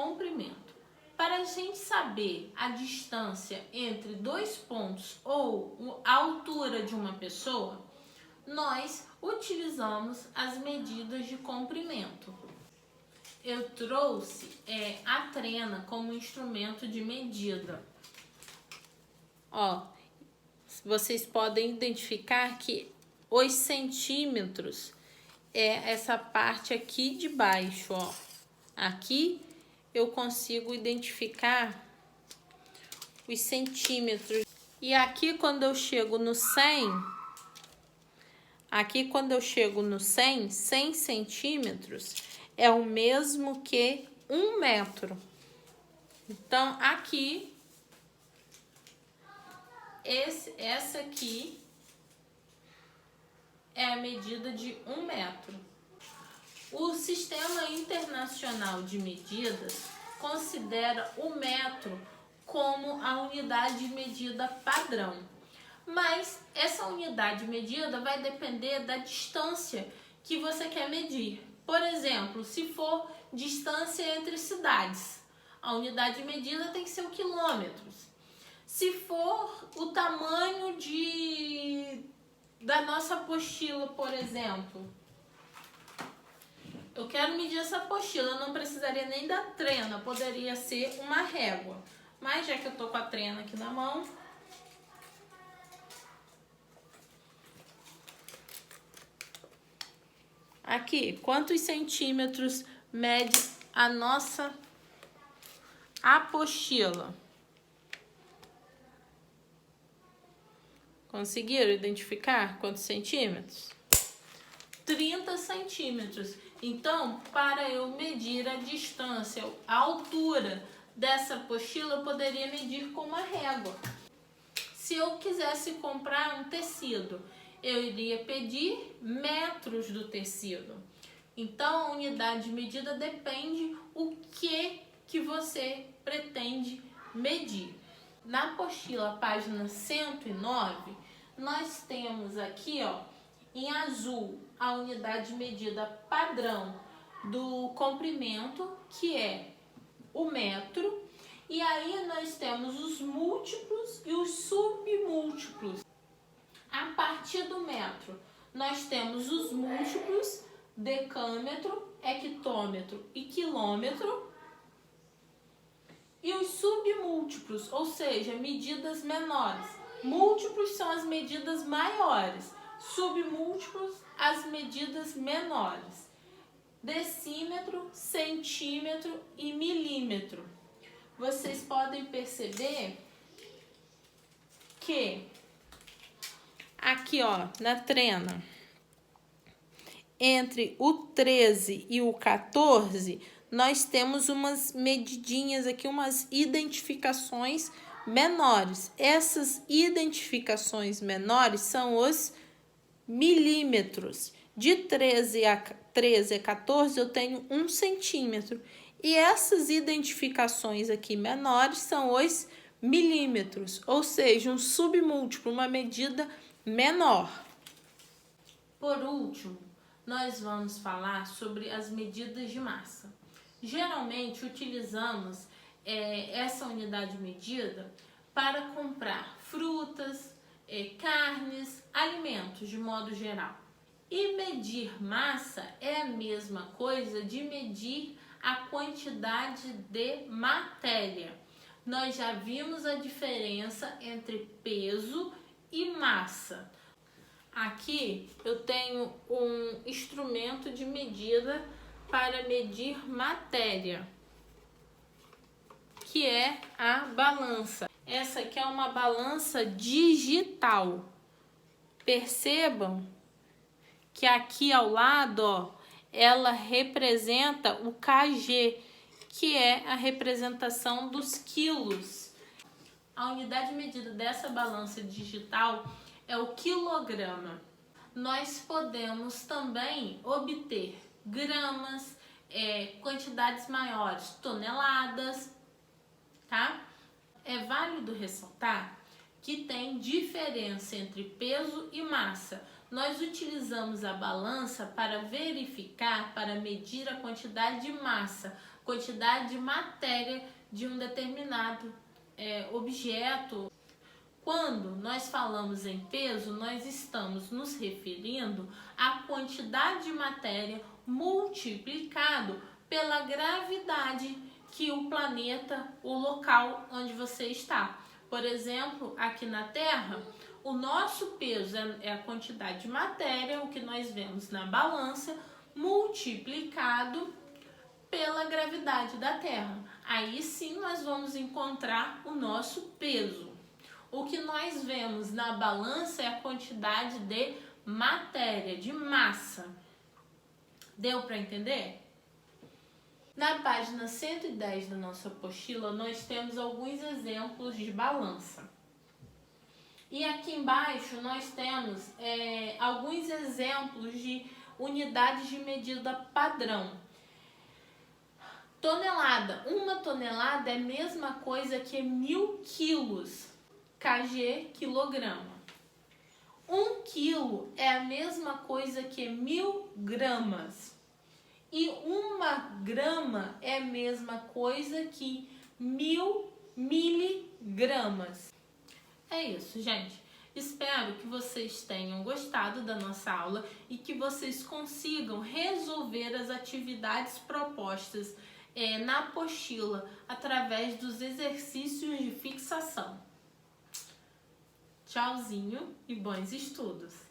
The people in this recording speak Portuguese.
comprimento. Para a gente saber a distância entre dois pontos ou a altura de uma pessoa, nós utilizamos as medidas de comprimento. Eu trouxe a trena como instrumento de medida. Ó, vocês podem identificar que os centímetros é essa parte aqui de baixo, ó. Aqui eu consigo identificar os centímetros. E aqui quando eu chego no 100, aqui 100 centímetros é o mesmo que 1 metro. Então aqui, essa aqui é a medida de 1 metro. O Sistema Internacional de Medidas considera o metro como a unidade de medida padrão. Mas essa unidade de medida vai depender da distância que você quer medir. Por exemplo, se for distância entre cidades, a unidade de medida tem que ser o quilômetros. Se for o tamanho da nossa apostila, por exemplo, eu quero medir essa apostila, eu não precisaria nem da trena, poderia ser uma régua. Mas já que eu tô com a trena aqui na mão, aqui, quantos centímetros mede a nossa apostila? Conseguiram identificar quantos centímetros? 30 centímetros. Então, para eu medir a distância, a altura dessa apostila, eu poderia medir com uma régua. Se eu quisesse comprar um tecido, eu iria pedir metros do tecido. Então, a unidade de medida depende o que você pretende medir. Na apostila, página 109, nós temos aqui, ó, em azul, a unidade de medida padrão do comprimento, que é o metro. E aí nós temos os múltiplos e os submúltiplos. A partir do metro, nós temos os múltiplos, decâmetro, hectômetro e quilômetro. E os submúltiplos, ou seja, medidas menores. Múltiplos são as medidas maiores, submúltiplos, as medidas menores. Decímetro, centímetro e milímetro. Vocês podem perceber que aqui, ó, na trena, entre o 13 e o 14, nós temos umas medidinhas aqui, umas identificações menores. Essas identificações menores são os milímetros. De 13 a 14 eu tenho 1 centímetro. E essas identificações aqui menores são os milímetros, ou seja, um submúltiplo, uma medida menor. Por último, nós vamos falar sobre as medidas de massa. Geralmente utilizamos essa unidade de medida para comprar frutas, carnes, alimentos de modo geral. E medir massa é a mesma coisa de medir a quantidade de matéria. Nós já vimos a diferença entre peso e massa. Aqui eu tenho um instrumento de medida para medir matéria, que é a balança. Essa aqui é uma balança digital. Percebam que aqui ao lado, ó, ela representa o kg, que é a representação dos quilos. A unidade de medida dessa balança digital é o quilograma. Nós podemos também obter gramas, quantidades maiores, toneladas, tá? É válido ressaltar que tem diferença entre peso e massa. Nós utilizamos a balança para verificar, para medir a quantidade de massa. quantidade de matéria de um determinado objeto. Quando nós falamos em peso, nós estamos nos referindo à quantidade de matéria multiplicado pela gravidade que o planeta, o local onde você está. Por exemplo, aqui na Terra, o nosso peso é a quantidade de matéria, o que nós vemos na balança, multiplicado pela gravidade da Terra. Aí sim nós vamos encontrar o nosso peso. O que nós vemos na balança é a quantidade de matéria, de massa. Deu para entender? Na página 110 da nossa apostila, nós temos alguns exemplos de balança. E aqui embaixo nós temos alguns exemplos de unidades de medida padrão. Tonelada. Uma tonelada é a mesma coisa que 1000 quilos, kg, quilograma. 1 quilo é a mesma coisa que 1000 gramas. E 1 grama é a mesma coisa que 1000 miligramas. É isso, gente. Espero que vocês tenham gostado da nossa aula e que vocês consigam resolver as atividades propostas na apostila através dos exercícios de fixação. Tchauzinho e bons estudos!